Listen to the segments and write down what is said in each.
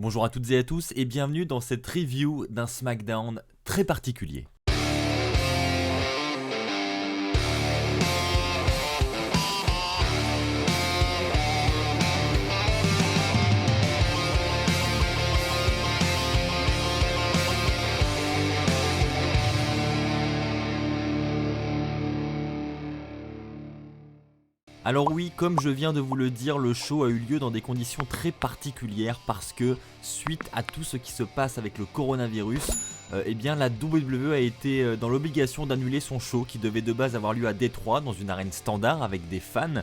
Bonjour à toutes et à tous et bienvenue dans cette review d'un SmackDown très particulier. Alors oui, comme je viens de vous le dire, le show a eu lieu dans des conditions très particulières parce que suite à tout ce qui se passe avec le coronavirus, eh bien la WWE a été dans l'obligation d'annuler son show qui devait de base avoir lieu à Détroit dans une arène standard avec des fans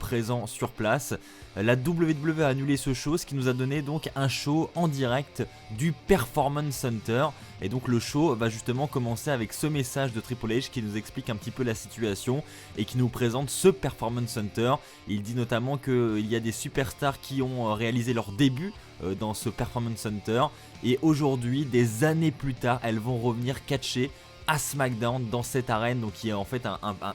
présents sur place. La WWE a annulé ce show, ce qui nous a donné donc un show en direct du Performance Center. Et donc le show va justement commencer avec ce message de Triple H qui nous explique un petit peu la situation et qui nous présente ce Performance Center. Il dit notamment qu'il y a des superstars qui ont réalisé leur début dans ce Performance Center et aujourd'hui, des années plus tard, elles vont revenir catcher à SmackDown dans cette arène, donc qui est en fait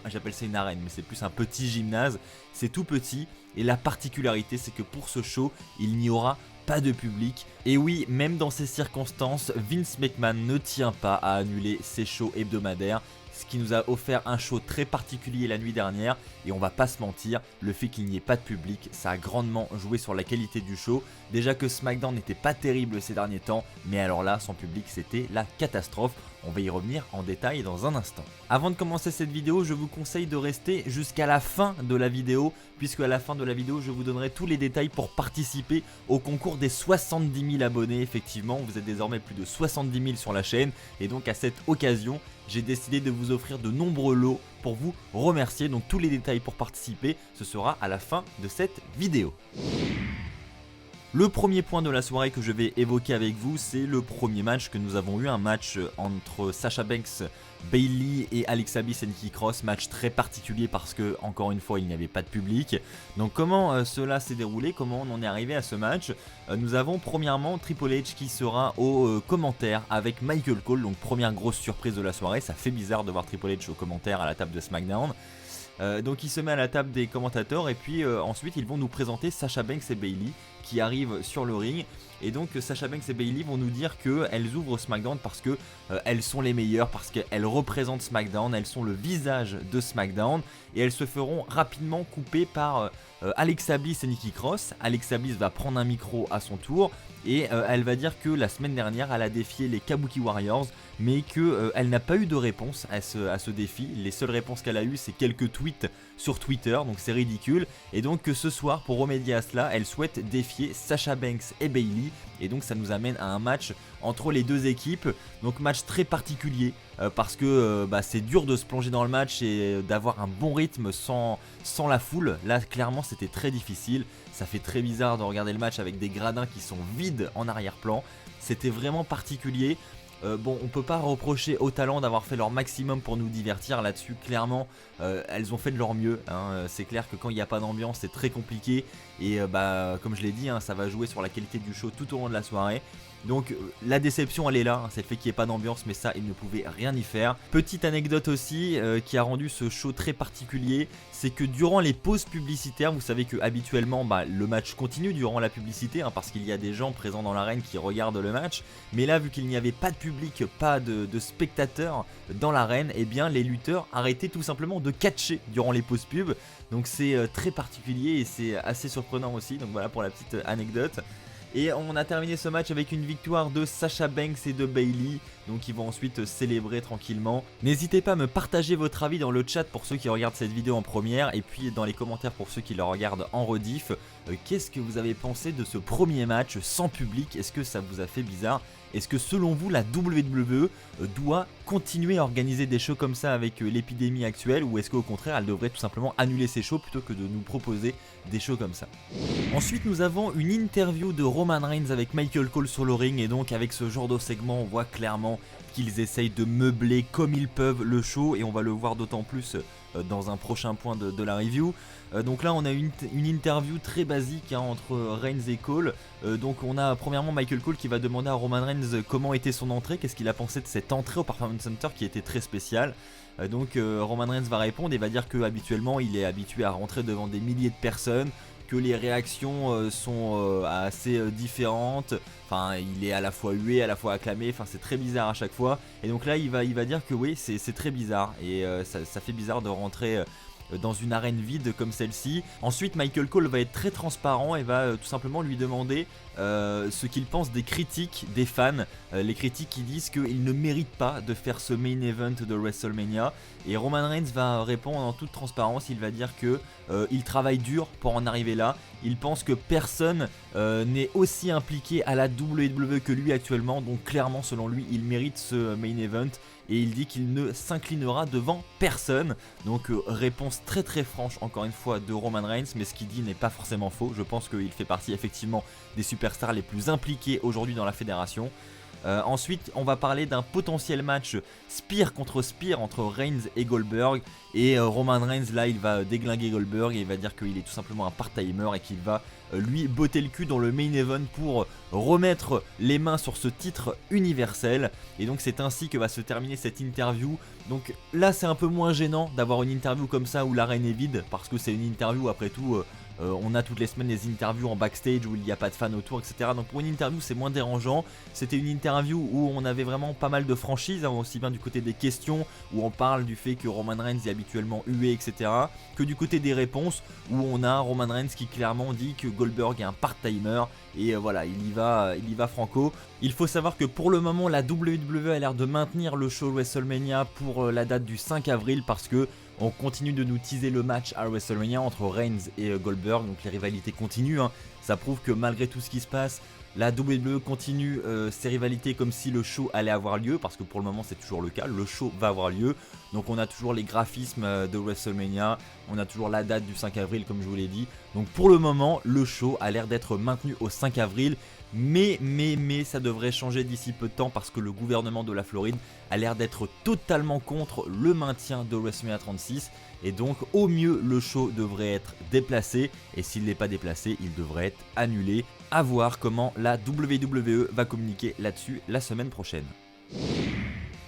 j'appelle ça une arène mais c'est plus un petit gymnase, c'est tout petit et la particularité c'est que pour ce show il n'y aura pas de public. Et oui, même dans ces circonstances, Vince McMahon ne tient pas à annuler ses shows hebdomadaires, ce qui nous a offert un show très particulier la nuit dernière. Et on va pas se mentir, le fait qu'il n'y ait pas de public, ça a grandement joué sur la qualité du show. Déjà que SmackDown n'était pas terrible ces derniers temps, mais alors là, sans public, c'était la catastrophe. On va y revenir en détail dans un instant. Avant de commencer cette vidéo, je vous conseille de rester jusqu'à la fin de la vidéo, puisque à la fin de la vidéo, je vous donnerai tous les détails pour participer au concours des 70 000 abonnés. Effectivement, vous êtes désormais plus de 70 000 sur la chaîne, et donc à cette occasion, j'ai décidé de vous offrir de nombreux lots pour vous remercier. Donc tous les détails pour participer, ce sera à la fin de cette vidéo. Le premier point de la soirée que je vais évoquer avec vous, c'est le premier match que nous avons eu, un match entre Sasha Banks, Bayley et Alexa Bliss et Nikki Cross, match très particulier parce que, encore une fois, il n'y avait pas de public. Donc comment cela s'est déroulé, comment on en est arrivé à ce match? Nous avons premièrement Triple H qui sera au commentaire avec Michael Cole, donc première grosse surprise de la soirée, ça fait bizarre de voir Triple H au commentaire à la table de SmackDown. Donc il se met à la table des commentateurs et puis ensuite ils vont nous présenter Sasha Banks et Bayley qui arrivent sur le ring. Et donc Sasha Banks et Bayley vont nous dire qu'elles ouvrent SmackDown parce que elles sont les meilleures, parce qu'elles représentent SmackDown, elles sont le visage de SmackDown. Et elles se feront rapidement couper par Alexa Bliss et Nikki Cross. Alexa Bliss va prendre un micro à son tour et elle va dire que la semaine dernière elle a défié les Kabuki Warriors, mais qu'elle n'a pas eu de réponse à ce défi. Les seules réponses qu'elle a eues, c'est quelques tweets sur Twitter, donc c'est ridicule. Et donc que ce soir, pour remédier à cela, elle souhaite défier Sasha Banks et Bayley. Et donc ça nous amène à un match entre les deux équipes. Donc match très particulier parce que c'est dur de se plonger dans le match et d'avoir un bon rythme sans la foule. Là clairement c'était très difficile. Ça fait très bizarre de regarder le match avec des gradins qui sont vides en arrière-plan. C'était vraiment particulier. Bon, on peut pas reprocher aux talents d'avoir fait leur maximum pour nous divertir là-dessus. Clairement, elles ont fait de leur mieux, hein. C'est clair que quand il n'y a pas d'ambiance, c'est très compliqué. Et comme je l'ai dit, hein, ça va jouer sur la qualité du show tout au long de la soirée. Donc la déception elle est là, hein, c'est le fait qu'il n'y ait pas d'ambiance, mais ça ils ne pouvaient rien y faire. Petite anecdote aussi qui a rendu ce show très particulier, c'est que durant les pauses publicitaires, vous savez que habituellement le match continue durant la publicité, hein, parce qu'il y a des gens présents dans l'arène qui regardent le match. Mais là vu qu'il n'y avait pas de public, pas de spectateurs dans l'arène, et bien les lutteurs arrêtaient tout simplement de catcher durant les pauses pub. Donc c'est très particulier et c'est assez surprenant aussi, donc voilà pour la petite anecdote. Et on a terminé ce match avec une victoire de Sasha Banks et de Bayley. Donc ils vont ensuite célébrer tranquillement. N'hésitez pas à me partager votre avis dans le chat pour ceux qui regardent cette vidéo en première. Et puis dans les commentaires pour ceux qui la regardent en rediff. Qu'est-ce que vous avez pensé de ce premier match sans public? Est-ce que ça vous a fait bizarre? Est-ce que selon vous la WWE doit continuer à organiser des shows comme ça avec l'épidémie actuelle, ou est-ce qu'au contraire elle devrait tout simplement annuler ses shows plutôt que de nous proposer des shows comme ça? Ensuite nous avons une interview de Roman Reigns avec Michael Cole sur le ring, et donc avec ce genre de segment on voit clairement qu'ils essayent de meubler comme ils peuvent le show, et on va le voir d'autant plus dans un prochain point de la review. Donc là on a une interview très basique entre Reigns et Cole. Donc on a premièrement Michael Cole qui va demander à Roman Reigns comment était son entrée, qu'est-ce qu'il a pensé de cette entrée au Performance Center qui était très spéciale. Donc Roman Reigns va répondre et va dire que habituellement il est habitué à rentrer devant des milliers de personnes, que les réactions sont assez différentes. Enfin, il est à la fois hué, à la fois acclamé, enfin c'est très bizarre à chaque fois. Et donc là il va dire que oui, c'est très bizarre. Et ça fait bizarre de rentrer dans une arène vide comme celle-ci. Ensuite Michael Cole va être très transparent et va tout simplement lui demander ce qu'il pense des critiques des fans, les critiques qui disent qu'il ne mérite pas de faire ce main event de WrestleMania. Et Roman Reigns va répondre en toute transparence, il va dire que il travaille dur pour en arriver là. Il pense que personne n'est aussi impliqué à la WWE que lui actuellement, donc clairement selon lui il mérite ce main event. Et il dit qu'il ne s'inclinera devant personne. Donc réponse très très franche encore une fois de Roman Reigns, mais ce qu'il dit n'est pas forcément faux. Je pense qu'il fait partie effectivement des superstars les plus impliqués aujourd'hui dans la fédération. Ensuite on va parler d'un potentiel match Spear contre Spear entre Reigns et Goldberg. Et Roman Reigns là il va déglinguer Goldberg et il va dire qu'il est tout simplement un part-timer et qu'il va lui botter le cul dans le main event pour remettre les mains sur ce titre universel. Et donc c'est ainsi que va se terminer cette interview. Donc là c'est un peu moins gênant d'avoir une interview comme ça où l'arène est vide, parce que c'est une interview après tout. On a toutes les semaines des interviews en backstage où il n'y a pas de fans autour, etc. Donc pour une interview c'est moins dérangeant. C'était une interview où on avait vraiment pas mal de franchises, hein, aussi bien du côté des questions où on parle du fait que Roman Reigns est habituellement hué, etc. que du côté des réponses où on a Roman Reigns qui clairement dit que Goldberg est un part-timer. Et voilà, il y va franco. Il faut savoir que pour le moment la WWE a l'air de maintenir le show WrestleMania pour la date du 5 avril parce que on continue de nous teaser le match à WrestleMania entre Reigns et Goldberg, donc les rivalités continuent, hein. Ça prouve que malgré tout ce qui se passe, la WWE continue ses rivalités comme si le show allait avoir lieu, parce que pour le moment c'est toujours le cas, le show va avoir lieu. Donc on a toujours les graphismes de WrestleMania, on a toujours la date du 5 avril comme je vous l'ai dit. Donc pour le moment le show a l'air d'être maintenu au 5 avril. Mais ça devrait changer d'ici peu de temps parce que le gouvernement de la Floride a l'air d'être totalement contre le maintien de WrestleMania 36. Et donc au mieux le show devrait être déplacé, et s'il n'est pas déplacé il devrait être annulé. À voir comment la WWE va communiquer là-dessus la semaine prochaine.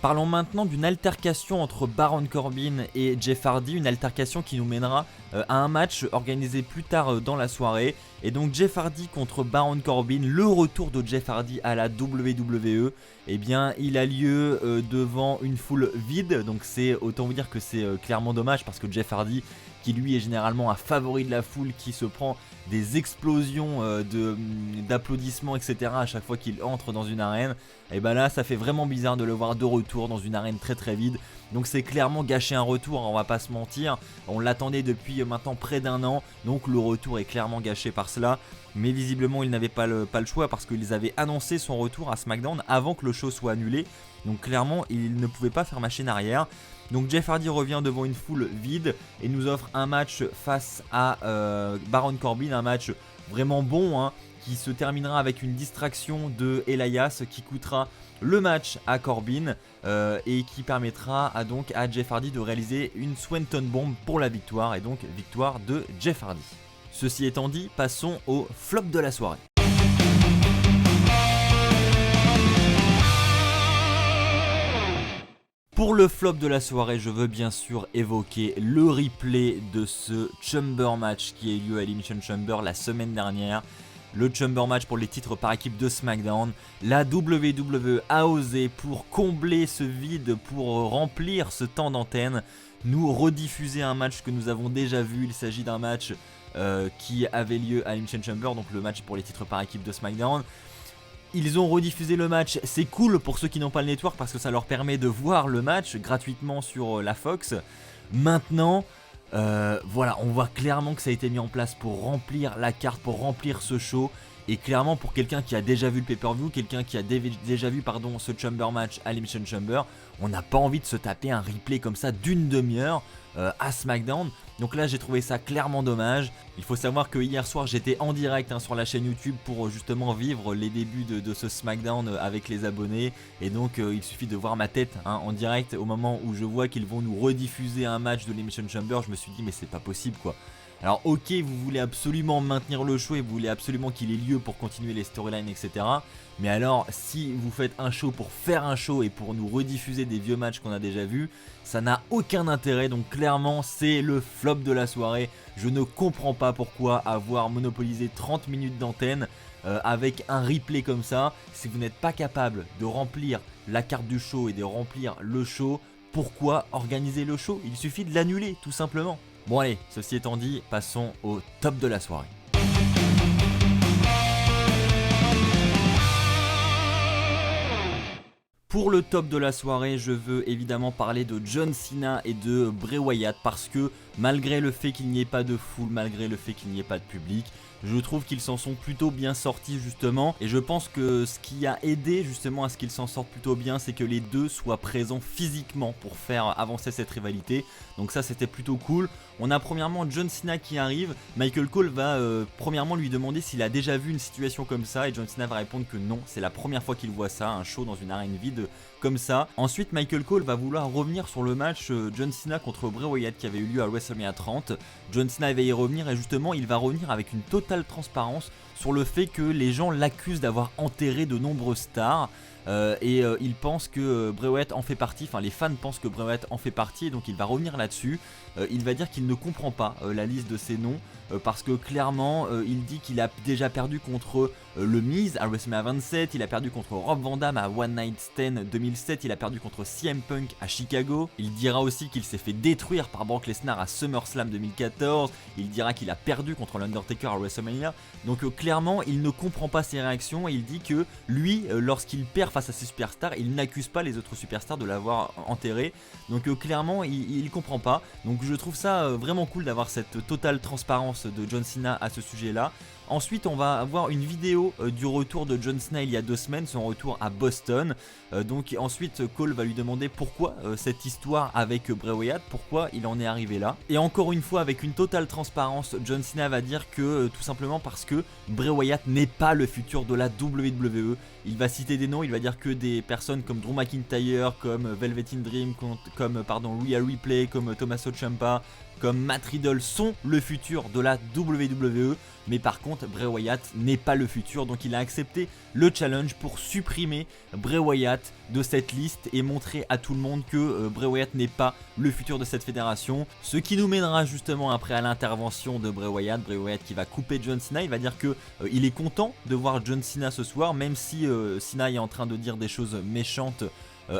Parlons maintenant d'une altercation entre Baron Corbin et Jeff Hardy, une altercation qui nous mènera à un match organisé plus tard dans la soirée. Et donc Jeff Hardy contre Baron Corbin, le retour de Jeff Hardy à la WWE, eh bien il a lieu devant une foule vide. Donc c'est, autant vous dire que c'est clairement dommage parce que Jeff Hardy, qui lui est généralement un favori de la foule, qui se prend des explosions d'applaudissements, etc. à chaque fois qu'il entre dans une arène, et ben là ça fait vraiment bizarre de le voir de retour dans une arène très très vide. Donc c'est clairement gâcher un retour, on va pas se mentir, on l'attendait depuis maintenant près d'un an, donc le retour est clairement gâché par cela. Mais visiblement ils n'avaient pas le choix parce qu'ils avaient annoncé son retour à SmackDown avant que le show soit annulé. Donc clairement ils ne pouvaient pas faire machine arrière. Donc Jeff Hardy revient devant une foule vide et nous offre un match face à Baron Corbin, un match vraiment bon, hein, qui se terminera avec une distraction de Elias qui coûtera le match à Corbin et qui permettra donc à Jeff Hardy de réaliser une Swanton Bomb pour la victoire, et donc victoire de Jeff Hardy. Ceci étant dit, passons au flop de la soirée. Pour le flop de la soirée, je veux bien sûr évoquer le replay de ce Chamber match qui a eu lieu à Elimination Chamber la semaine dernière. Le Chamber match pour les titres par équipe de SmackDown. La WWE a osé, pour combler ce vide, pour remplir ce temps d'antenne, nous rediffuser un match que nous avons déjà vu. Il s'agit d'un match qui avait lieu à Elimination Chamber, donc le match pour les titres par équipe de SmackDown. Ils ont rediffusé le match, c'est cool pour ceux qui n'ont pas le network parce que ça leur permet de voir le match gratuitement sur la Fox. Maintenant, voilà, on voit clairement que ça a été mis en place pour remplir la carte, pour remplir ce show. Et clairement pour quelqu'un qui a déjà vu le pay-per-view, quelqu'un qui a déjà vu ce Chamber match à l'Elimination Chamber, on n'a pas envie de se taper un replay comme ça d'une demi-heure à SmackDown. Donc là j'ai trouvé ça clairement dommage. Il faut savoir que hier soir j'étais en direct sur la chaîne YouTube pour justement vivre les débuts de ce SmackDown avec les abonnés. Et donc il suffit de voir ma tête en direct au moment où je vois qu'ils vont nous rediffuser un match de l'Elimination Chamber. Je me suis dit mais c'est pas possible quoi. Alors ok, vous voulez absolument maintenir le show et vous voulez absolument qu'il ait lieu pour continuer les storylines, etc. Mais alors, si vous faites un show pour faire un show et pour nous rediffuser des vieux matchs qu'on a déjà vus, ça n'a aucun intérêt. Donc clairement, c'est le flop de la soirée. Je ne comprends pas pourquoi avoir monopolisé 30 minutes d'antenne avec un replay comme ça. Si vous n'êtes pas capable de remplir la carte du show et de remplir le show, pourquoi organiser le show? Il suffit de l'annuler, tout simplement. Bon allez, ceci étant dit, passons au top de la soirée. Pour le top de la soirée, je veux évidemment parler de John Cena et de Bray Wyatt parce que malgré le fait qu'il n'y ait pas de foule, malgré le fait qu'il n'y ait pas de public, je trouve qu'ils s'en sont plutôt bien sortis justement, et je pense que ce qui a aidé justement à ce qu'ils s'en sortent plutôt bien, c'est que les deux soient présents physiquement pour faire avancer cette rivalité. Donc ça, c'était plutôt cool. On a premièrement John Cena qui arrive. Michael Cole va premièrement lui demander s'il a déjà vu une situation comme ça, et John Cena va répondre que non, c'est la première fois qu'il voit ça, un show dans une arène vide comme ça. Ensuite, Michael Cole va vouloir revenir sur le match John Cena contre Bray Wyatt qui avait eu lieu à WrestleMania 30. John Cena va y revenir, et justement il va revenir avec une totale transparence sur le fait que les gens l'accusent d'avoir enterré de nombreuses stars. Il pense que Bray Wyatt en fait partie, enfin les fans pensent que Bray Wyatt en fait partie, et donc il va revenir là-dessus. Il va dire qu'il ne comprend pas la liste de ces noms parce que clairement il dit qu'il a déjà perdu contre le Miz à WrestleMania 27, il a perdu contre Rob Van Dam à One Night Stand 2007, il a perdu contre CM Punk à Chicago. Il dira aussi qu'il s'est fait détruire par Brock Lesnar à SummerSlam 2014, il dira qu'il a perdu contre l'Undertaker à WrestleMania. Donc clairement il ne comprend pas ses réactions, et il dit que lui lorsqu'il perd face à ses superstars, il n'accuse pas les autres superstars de l'avoir enterré. Donc clairement il comprend pas. Donc je trouve ça vraiment cool d'avoir cette totale transparence de John Cena à ce sujet là. Ensuite on va avoir une vidéo du retour de John Cena il y a 2 semaines, son retour à Boston. Donc ensuite Cole va lui demander pourquoi cette histoire avec Bray Wyatt, pourquoi il en est arrivé là. Et encore une fois avec une totale transparence, John Cena va dire que tout simplement parce que Bray Wyatt n'est pas le futur de la WWE. Il va citer des noms, il va dire que des personnes comme Drew McIntyre, comme Velvet in Dream, comme Rhea Ripley, comme Tommaso Ciampa, comme Matt Riddle sont le futur de la WWE, mais par contre Bray Wyatt n'est pas le futur, donc il a accepté le challenge pour supprimer Bray Wyatt de cette liste et montrer à tout le monde que Bray Wyatt n'est pas le futur de cette fédération, ce qui nous mènera justement après à l'intervention de Bray Wyatt qui va couper John Cena. Il va dire que il est content de voir John Cena ce soir, même si Cena est en train de dire des choses méchantes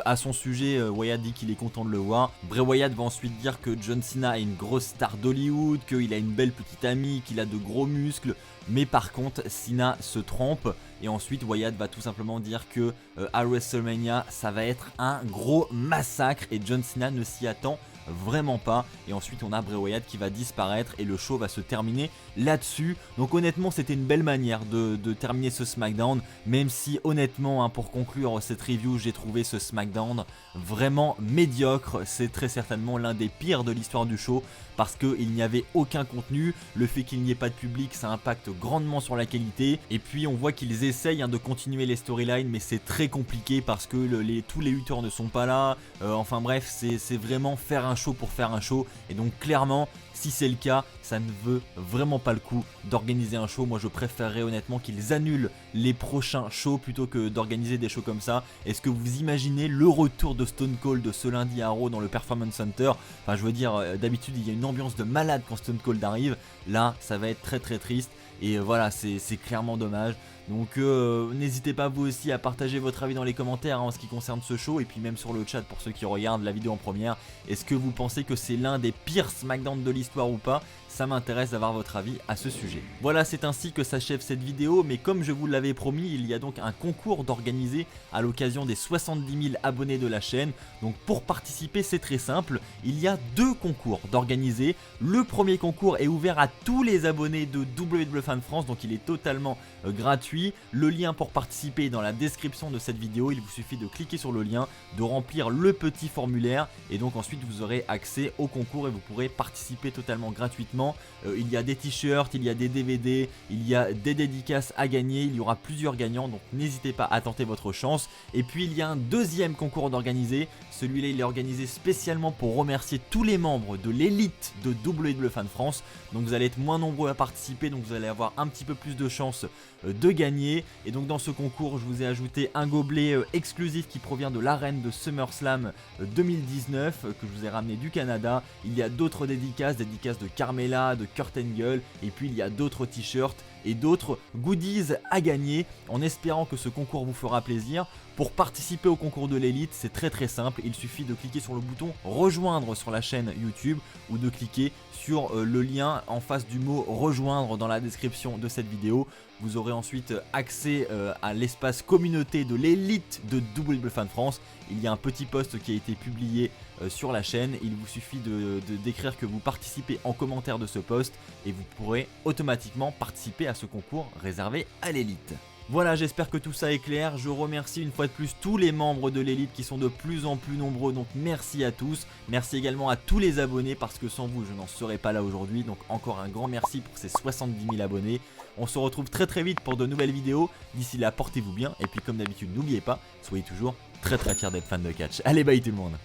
à son sujet. Wyatt dit qu'il est content de le voir. Bray Wyatt va ensuite dire que John Cena est une grosse star d'Hollywood, qu'il a une belle petite amie, qu'il a de gros muscles, mais par contre Cena se trompe. Et ensuite Wyatt va tout simplement dire que à WrestleMania ça va être un gros massacre, et John Cena ne s'y attend vraiment pas. Et ensuite on a Bray Wyatt qui va disparaître et le show va se terminer là-dessus. Donc honnêtement c'était une belle manière de terminer ce SmackDown, même si honnêtement pour conclure cette review, j'ai trouvé ce SmackDown vraiment médiocre. C'est très certainement l'un des pires de l'histoire du show parce qu'il n'y avait aucun contenu. Le fait qu'il n'y ait pas de public, ça impacte grandement sur la qualité. Et puis on voit qu'ils essayent de continuer les storylines, mais c'est très compliqué parce que tous les lutteurs ne sont pas là. Enfin bref, c'est vraiment faire un show pour faire un show. Et donc clairement, si c'est le cas, ça ne veut vraiment pas le coup d'organiser un show. Moi je préférerais honnêtement qu'ils annulent les prochains shows plutôt que d'organiser des shows comme ça. Est-ce que vous imaginez le retour de Stone Cold de ce lundi à Raw dans le Performance Center? Enfin je veux dire, d'habitude il y a une ambiance de malade quand Stone Cold arrive. Là ça va être très très triste. Et voilà, c'est clairement dommage. Donc n'hésitez pas vous aussi à partager votre avis dans les commentaires en ce qui concerne ce show, et puis même sur le chat pour ceux qui regardent la vidéo en première. Est-ce que vous pensez que c'est l'un des pires SmackDown de l'histoire ou pas? Ça m'intéresse d'avoir votre avis à ce sujet. Voilà, c'est ainsi que s'achève cette vidéo, mais comme je vous l'avais promis, il y a donc un concours d'organiser à l'occasion des 70 000 abonnés de la chaîne. Donc pour participer, c'est très simple, il y a 2 concours d'organiser. Le premier concours est ouvert à tous les abonnés de WWE Fan France, donc il est totalement gratuit. Le lien pour participer est dans la description de cette vidéo, il vous suffit de cliquer sur le lien, de remplir le petit formulaire, et donc ensuite vous aurez accès au concours et vous pourrez participer totalement gratuitement. dedans. Il y a des t-shirts, il y a des DVD, il y a des dédicaces à gagner, il y aura plusieurs gagnants, donc n'hésitez pas à tenter votre chance. Et puis il y a un deuxième concours d'organiser, celui-là il est organisé spécialement pour remercier tous les membres de l'élite de WWE Fan France. Donc vous allez être moins nombreux à participer, donc vous allez avoir un petit peu plus de chances de gagner. Et donc dans ce concours je vous ai ajouté un gobelet exclusif qui provient de l'arène de SummerSlam 2019 que je vous ai ramené du Canada. Il y a d'autres dédicaces de Carmella, de Kurt Angle, et puis il y a d'autres t-shirts et d'autres goodies à gagner, en espérant que ce concours vous fera plaisir. Pour participer au concours de l'élite, c'est très simple, il suffit de cliquer sur le bouton rejoindre sur la chaîne YouTube ou de cliquer sur le lien en face du mot rejoindre dans la description de cette vidéo. Vous aurez ensuite accès à l'espace communauté de l'élite de WWE Fan France. Il y a un petit post qui a été publié sur la chaîne. Il vous suffit d'écrire que vous participez en commentaire de ce post et vous pourrez automatiquement participer à ce concours réservé à l'élite. Voilà, j'espère que tout ça est clair. Je remercie une fois de plus tous les membres de l'élite qui sont de plus en plus nombreux, donc merci à tous. Merci également à tous les abonnés parce que sans vous je n'en serais pas là aujourd'hui, donc encore un grand merci pour ces 70 000 abonnés. On se retrouve très vite pour de nouvelles vidéos. D'ici là, portez-vous bien et puis comme d'habitude n'oubliez pas, soyez toujours très fiers d'être fan de catch. Allez, bye tout le monde.